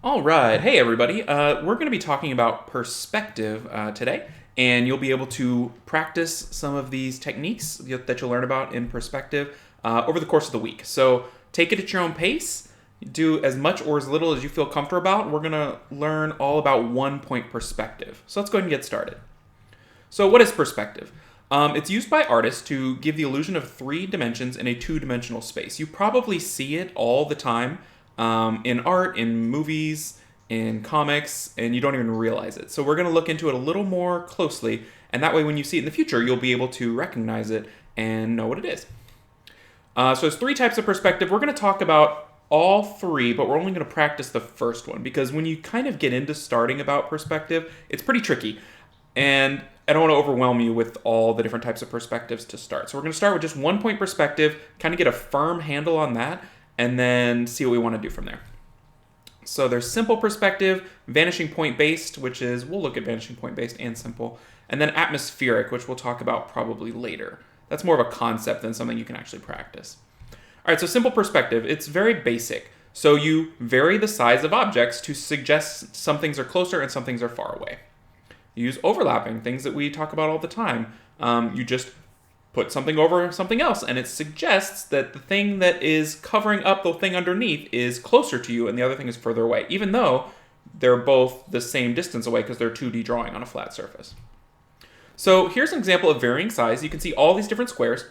All right. Hey, everybody. We're going to be talking about perspective today, and you'll be able to practice some of these techniques that you'll learn about in perspective over the course of the week. So take it at your own pace. Do as much or as little as you feel comfortable about. We're going to learn all about 1-point perspective. So let's go ahead and get started. So what is perspective? It's used by artists to give the illusion of 3 dimensions in a 2-dimensional space. You probably see it all the time in art, in movies, in comics, and you don't even realize it. So we're going to look into it a little more closely, and that way when you see it in the future, you'll be able to recognize it and know what it is. So there's 3 types of perspective. We're going to talk about all 3, but we're only going to practice the first one, because when you kind of get into starting about perspective, it's pretty tricky. And I don't want to overwhelm you with all the different types of perspectives to start. So we're going to start with just 1-point perspective, kind of get a firm handle on that, and then see what we want to do from there. So there's simple perspective, vanishing point based, which is, we'll look at vanishing point based and simple, and then atmospheric, which we'll talk about probably later. That's more of a concept than something you can actually practice. All right, so simple perspective, it's very basic. So you vary the size of objects to suggest some things are closer and some things are far away. You use overlapping, things that we talk about all the time. You just put something over something else, and it suggests that the thing that is covering up the thing underneath is closer to you and the other thing is further away, even though they're both the same distance away because they're 2D drawing on a flat surface. So here's an example of varying size. You can see all these different squares.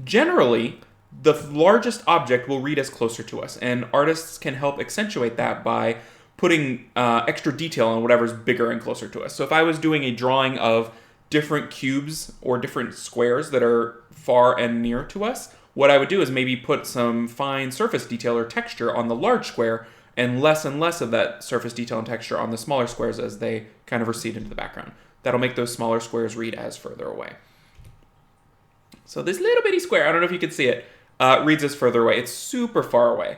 Generally, the largest object will read as closer to us, and artists can help accentuate that by putting extra detail on whatever's bigger and closer to us. So if I was doing a drawing of different cubes or different squares that are far and near to us, what I would do is maybe put some fine surface detail or texture on the large square and less of that surface detail and texture on the smaller squares as they kind of recede into the background. That'll make those smaller squares read as further away. So this little bitty square, I don't know if you can see it, reads as further away. It's super far away.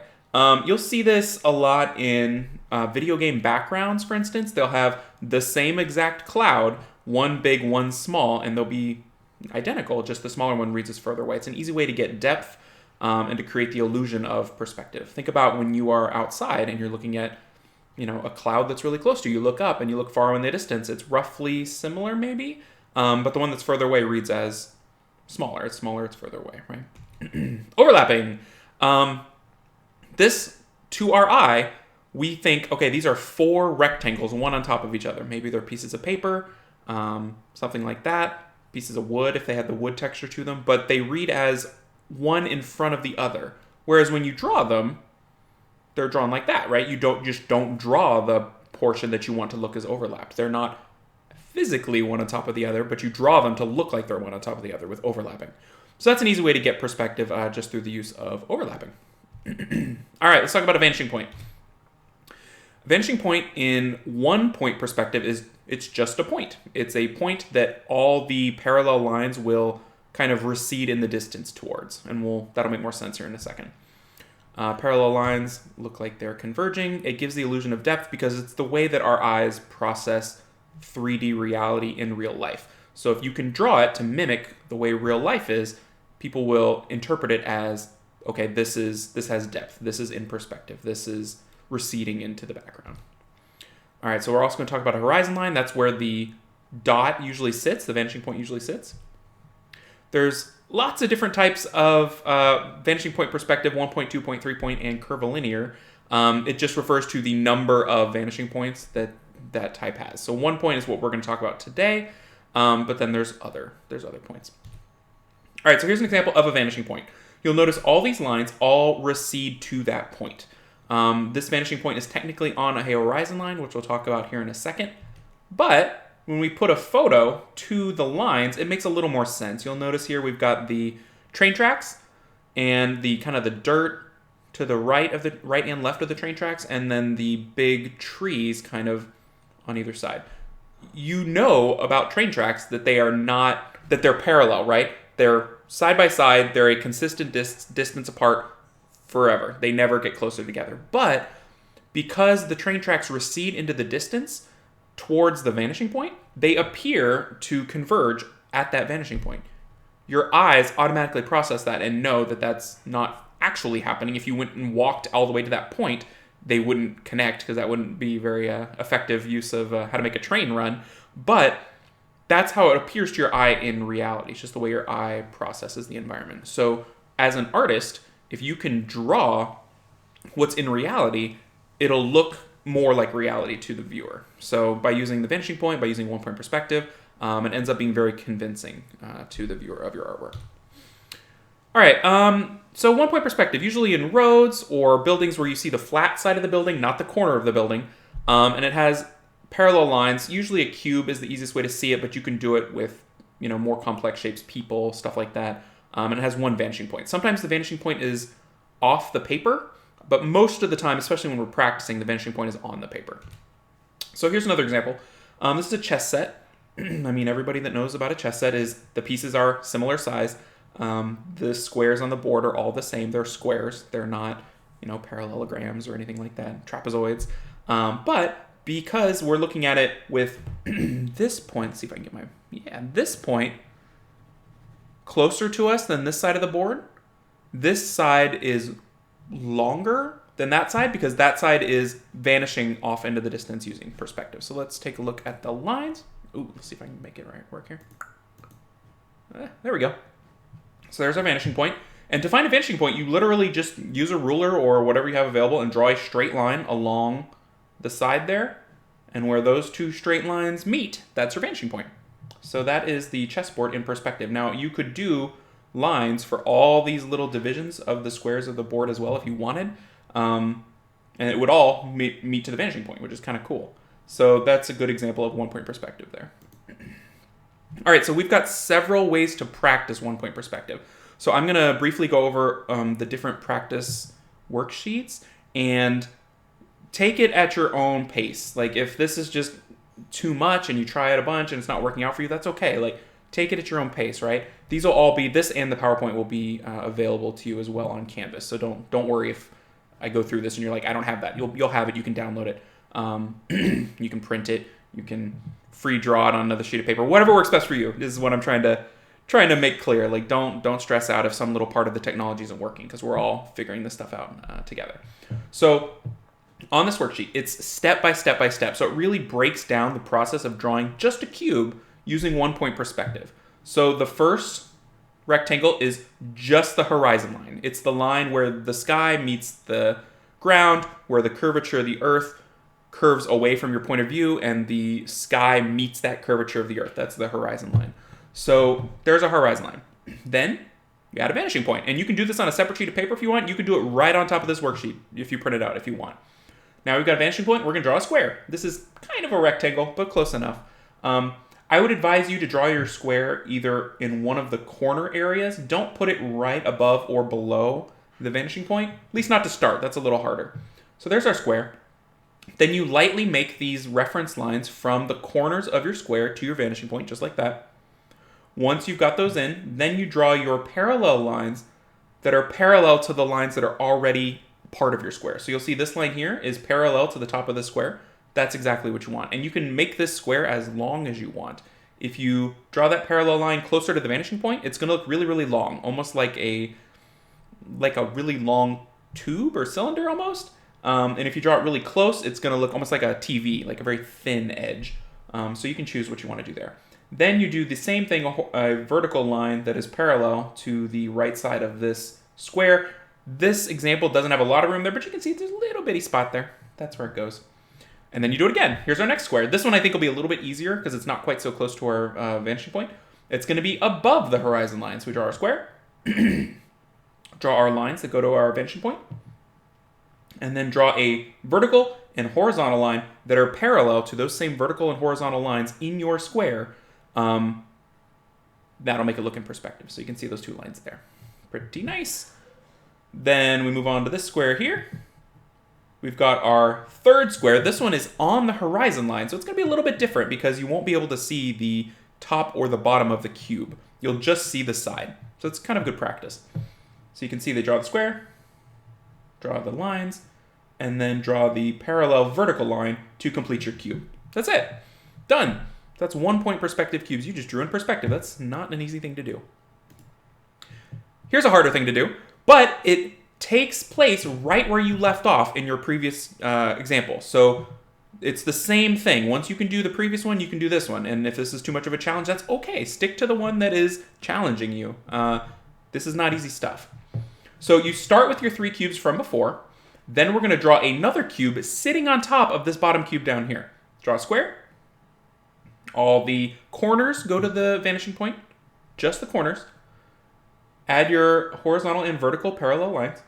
You'll see this a lot in video game backgrounds, for instance. They'll have the same exact cloud, one big, one small, and they'll be identical, just the smaller one reads as further away. It's an easy way to get depth and to create the illusion of perspective. Think about when you are outside and you're looking at, a cloud that's really close to you. You look up and you look far in the distance. It's roughly similar, maybe, but the one that's further away reads as smaller. It's smaller, it's further away, right? Overlapping. This, to our eye, we think, okay, these are 4 rectangles, one on top of each other. Maybe they're pieces of paper, something like that, pieces of wood if they had the wood texture to them, but they read as one in front of the other. Whereas when you draw them, they're drawn like that, right? You don't draw the portion that you want to look as overlapped. They're not physically one on top of the other, but you draw them to look like they're one on top of the other with overlapping. So that's an easy way to get perspective just through the use of overlapping. All right, let's talk about a vanishing point. Vanishing point in 1-point perspective it's just a point. It's a point that all the parallel lines will kind of recede in the distance towards, and that'll make more sense here in a second. Parallel lines look like they're converging. It gives the illusion of depth because it's the way that our eyes process 3D reality in real life. So if you can draw it to mimic the way real life is, people will interpret it as, okay, this has depth. This is in perspective. This is receding into the background. All right, so we're also going to talk about a horizon line. That's where the dot usually sits, the vanishing point usually sits. There's lots of different types of vanishing point perspective, 1-point, 2-point, 3-point, and curvilinear. It just refers to the number of vanishing points that type has. So 1 point is what we're going to talk about today, but then there's other points. All right, so here's an example of a vanishing point. You'll notice all these lines all recede to that point. This vanishing point is technically on a horizon line, which we'll talk about here in a second. But when we put a photo to the lines, it makes a little more sense. You'll notice here we've got the train tracks and the kind of the dirt to the right and left of the train tracks, and then the big trees kind of on either side. You know about train tracks that they're parallel, right? They're side by side. They're a consistent distance apart forever. They never get closer together. But because the train tracks recede into the distance towards the vanishing point, they appear to converge at that vanishing point. Your eyes automatically process that and know that that's not actually happening. If you went and walked all the way to that point, they wouldn't connect because that wouldn't be very effective use of how to make a train run. But that's how it appears to your eye in reality. It's just the way your eye processes the environment. So as an artist, if you can draw what's in reality, it'll look more like reality to the viewer. So by using the vanishing point, by using one-point perspective, it ends up being very convincing to the viewer of your artwork. All right, so one-point perspective, usually in roads or buildings where you see the flat side of the building, not the corner of the building, and it has parallel lines. Usually a cube is the easiest way to see it, but you can do it with more complex shapes, people, stuff like that, and it has one vanishing point. Sometimes the vanishing point is off the paper, but most of the time, especially when we're practicing, the vanishing point is on the paper. So here's another example. This is a chess set. I mean, everybody that knows about a chess set is the pieces are similar size. The squares on the board are all the same. They're squares. They're not, parallelograms or anything like that, trapezoids. But because we're looking at it with this point, let's see if I can get this point closer to us than this side of the board. This side is longer than that side because that side is vanishing off into the distance using perspective. So let's take a look at the lines. Ooh, let's see if I can make it work here. There we go. So there's our vanishing point. And to find a vanishing point, you literally just use a ruler or whatever you have available and draw a straight line along the side there. And where those two straight lines meet, that's your vanishing point. So that is the chessboard in perspective. Now, you could do lines for all these little divisions of the squares of the board as well if you wanted. And it would all meet to the vanishing point, which is kind of cool. So that's a good example of one-point perspective there. All right, so we've got several ways to practice one-point perspective. So I'm going to briefly go over the different practice worksheets and take it at your own pace. Like if this is just too much and you try it a bunch and it's not working out for you, that's okay. Like take it at your own pace, right? These will all be, this and the PowerPoint will be available to you as well on Canvas. So don't worry if I go through this and you're like, I don't have that. You'll have it. You can download it. You can print it. You can free draw it on another sheet of paper. Whatever works best for you. This is what I'm trying to make clear. Like don't stress out if some little part of the technology isn't working because we're all figuring this stuff out together. So on this worksheet, it's step by step by step. So it really breaks down the process of drawing just a cube using one-point perspective. So the first rectangle is just the horizon line. It's the line where the sky meets the ground, where the curvature of the earth curves away from your point of view, and the sky meets that curvature of the earth. That's the horizon line. So there's a horizon line. Then you add a vanishing point. And you can do this on a separate sheet of paper if you want. You can do it right on top of this worksheet if you print it out if you want. Now we've got a vanishing point. We're going to draw a square. This is kind of a rectangle, but close enough. I would advise you to draw your square either in one of the corner areas. Don't put it right above or below the vanishing point. At least not to start. That's a little harder. So there's our square. Then you lightly make these reference lines from the corners of your square to your vanishing point, just like that. Once you've got those in, then you draw your parallel lines that are parallel to the lines that are already part of your square. So you'll see this line here is parallel to the top of the square. That's exactly what you want. And you can make this square as long as you want. If you draw that parallel line closer to the vanishing point, it's going to look really, really long, almost like a really long tube or cylinder almost. And if you draw it really close, it's going to look almost like a TV, like a very thin edge. So you can choose what you want to do there. Then you do the same thing, a vertical line that is parallel to the right side of this square. This example doesn't have a lot of room there, but you can see there's a little bitty spot there. That's where it goes. And then you do it again. Here's our next square. This one I think will be a little bit easier because it's not quite so close to our vanishing point. It's going to be above the horizon line. So we draw our square, draw our lines that go to our vanishing point, and then draw a vertical and horizontal line that are parallel to those same vertical and horizontal lines in your square. That'll make it look in perspective. So you can see those two lines there. Pretty nice. Then we move on to this square here. We've got our third square. This one is on the horizon line, so it's going to be a little bit different because you won't be able to see the top or the bottom of the cube. You'll just see the side. So it's kind of good practice. So you can see they draw the square, draw the lines, and then draw the parallel vertical line to complete your cube. That's it. Done. That's 1-point perspective cubes you just drew in perspective. That's not an easy thing to do. Here's a harder thing to do, but it takes place right where you left off in your previous example. So it's the same thing. Once you can do the previous one, you can do this one. And if this is too much of a challenge, that's okay. Stick to the one that is challenging you. This is not easy stuff. So you start with your 3 cubes from before. Then we're going to draw another cube sitting on top of this bottom cube down here. Draw a square. All the corners go to the vanishing point. Just the corners. Add your horizontal and vertical parallel lines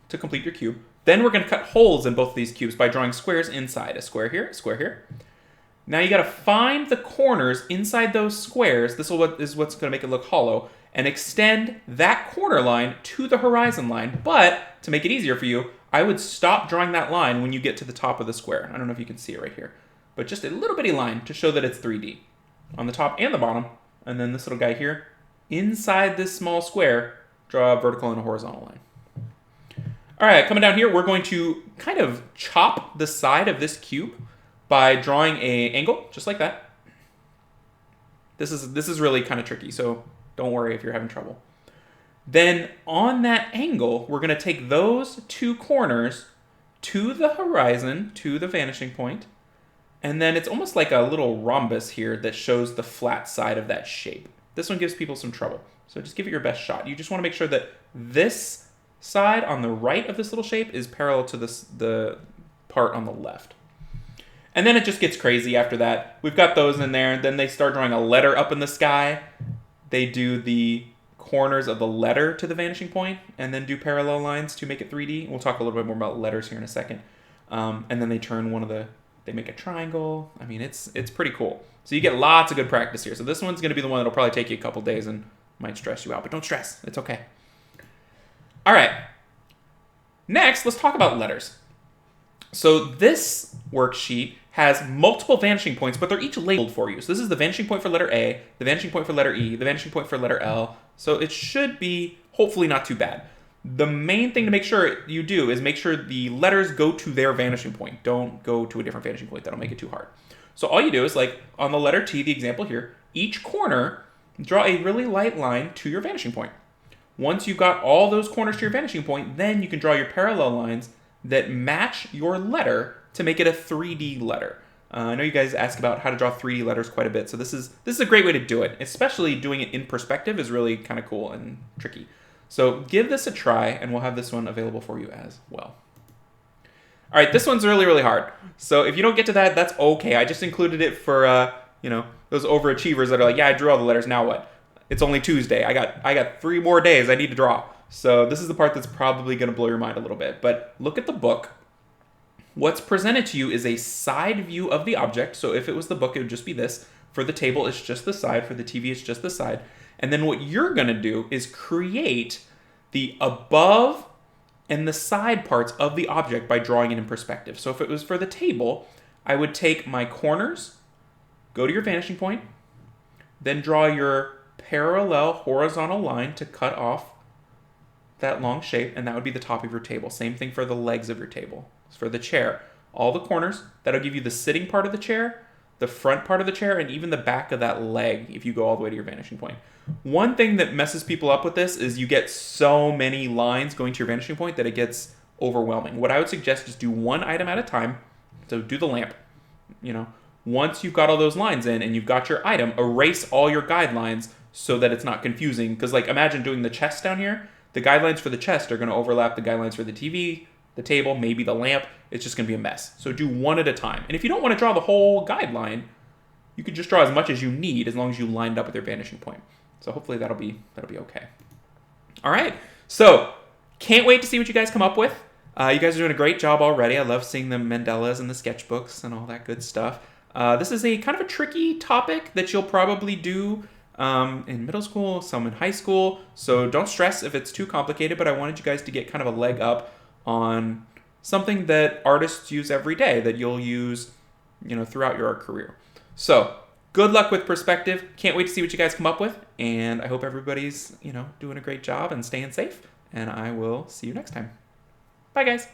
to complete your cube. Then we're going to cut holes in both of these cubes by drawing squares inside. A square here, a square here. Now you got to find the corners inside those squares. This is what's going to make it look hollow. And extend that corner line to the horizon line. But to make it easier for you, I would stop drawing that line when you get to the top of the square. I don't know if you can see it right here. But just a little bitty line to show that it's 3D. On the top and the bottom. And then this little guy here. Inside this small square, draw a vertical and a horizontal line. All right, coming down here, we're going to kind of chop the side of this cube by drawing an angle, just like that. This is really kind of tricky, so don't worry if you're having trouble. Then on that angle, we're going to take those 2 corners to the horizon, to the vanishing point, and then it's almost like a little rhombus here that shows the flat side of that shape. This one gives people some trouble, so just give it your best shot. You just want to make sure that this side on the right of this little shape is parallel to the part on the left. And then it just gets crazy after that. We've got those in there, and then they start drawing a letter up in the sky. They do the corners of the letter to the vanishing point, and then do parallel lines to make it 3D. We'll talk a little bit more about letters here in a second. And then they turn they make a triangle. I mean, it's pretty cool. So you get lots of good practice here. So this one's going to be the one that'll probably take you a couple days and might stress you out, but don't stress. It's okay. All right. Next, let's talk about letters. So this worksheet has multiple vanishing points, but they're each labeled for you. So this is the vanishing point for letter A, the vanishing point for letter E, the vanishing point for letter L. So it should be hopefully not too bad. The main thing to make sure you do is make sure the letters go to their vanishing point. Don't go to a different vanishing point. That'll make it too hard. So all you do is, like on the letter T, the example here, each corner, draw a really light line to your vanishing point. Once you've got all those corners to your vanishing point, then you can draw your parallel lines that match your letter to make it a 3D letter. I know you guys ask about how to draw 3D letters quite a bit, so this is a great way to do it. Especially doing it in perspective is really kind of cool and tricky. So give this a try, and we'll have this one available for you as well. All right, this one's really, really hard. So if you don't get to that, that's okay. I just included it for those overachievers that are like, yeah, I drew all the letters, now what? It's only Tuesday. I got 3 more days I need to draw. So this is the part that's probably going to blow your mind a little bit. But look at the book. What's presented to you is a side view of the object. So if it was the book, it would just be this. For the table, it's just the side. For the TV, it's just the side. And then what you're going to do is create the above and the side parts of the object by drawing it in perspective. So if it was for the table, I would take my corners, go to your vanishing point, then draw your parallel horizontal line to cut off that long shape, and that would be the top of your table. Same thing for the legs of your table. For the chair, all the corners, that'll give you the sitting part of the chair, the front part of the chair, and even the back of that leg if you go all the way to your vanishing point. One thing that messes people up with this is you get so many lines going to your vanishing point that it gets overwhelming. What I would suggest is do one item at a time. So do the lamp. Once you've got all those lines in and you've got your item, erase all your guidelines so that it's not confusing. Because imagine doing the chest down here. The guidelines for the chest are going to overlap the guidelines for the TV, the table, maybe the lamp. It's just going to be a mess. So do one at a time. And if you don't want to draw the whole guideline, you could just draw as much as you need as long as you lined up with your vanishing point. So hopefully that'll be okay. All right. So can't wait to see what you guys come up with. You guys are doing a great job already. I love seeing the mandalas and the sketchbooks and all that good stuff. This is a kind of a tricky topic that you'll probably do in middle school, some in high school. So don't stress if it's too complicated, but I wanted you guys to get kind of a leg up on something that artists use every day that you'll use, throughout your art career. So good luck with perspective. Can't wait to see what you guys come up with. And I hope everybody's, doing a great job and staying safe. And I will see you next time. Bye, guys.